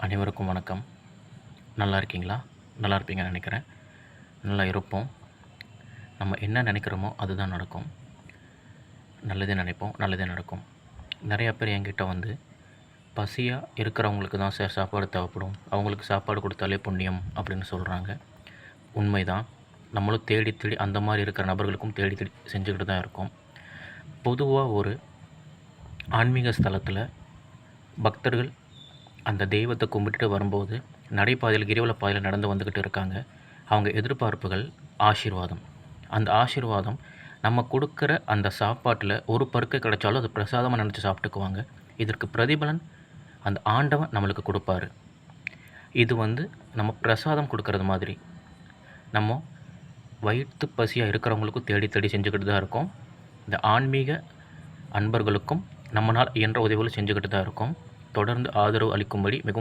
அனைவருக்கும் வணக்கம். நல்லா இருக்கீங்களா? நல்லா இருப்பீங்கன்னு நினைக்கிறேன். நல்லா இருப்போம். நம்ம என்ன நினைக்கிறோமோ அதுதான் நடக்கும். நல்லதே நினைப்போம், நல்லதே நடக்கும். நிறையா பேர் என்கிட்ட வந்து, "பசியா இருக்கிறவங்களுக்கு தான் சார் சாப்பாடு தேவைப்படும். அவங்களுக்கு சாப்பாடு கொடுத்தாலே புண்ணியம்" அப்படின்னு சொல்கிறாங்க. உண்மைதான். நம்மளும் தேடி தேடி அந்த மாதிரி இருக்கிற நபர்களுக்கும் தேடி தேடி செஞ்சுக்கிட்டு தான் இருக்கோம். பொதுவாக ஒரு ஆன்மீக ஸ்தலத்தில் பக்தர்கள் அந்த தெய்வத்தை கும்பிட்டுட்டு வரும்போது நடைபாதையில் கிரிவல பாதையில் நடந்து வந்துக்கிட்டு இருக்காங்க. அவங்க எதிர்பார்ப்புகள் ஆசீர்வாதம். அந்த ஆசீர்வாதம் நம்ம கொடுக்குற அந்த சாப்பாட்டில் ஒரு பருக்கை கிடைச்சாலும் அது பிரசாதமாக நினச்சி சாப்பிட்டுக்குவாங்க. இதற்கு பிரதிபலன் அந்த ஆண்டவன் நம்மளுக்கு கொடுப்பாரு. இது வந்து நம்ம பிரசாதம் கொடுக்கறது மாதிரி நம்ம வயிற்று பசியாக இருக்கிறவங்களுக்கும் தேடி தேடி செஞ்சுக்கிட்டு தான் இருக்கோம். இந்த ஆன்மீக அன்பர்களுக்கும் நம்மளால் இயன்ற உதவிகள் செஞ்சுக்கிட்டு தான் இருக்கோம். தொடர்ந்து ஆதரவு அளிக்கும்படி மிகவும்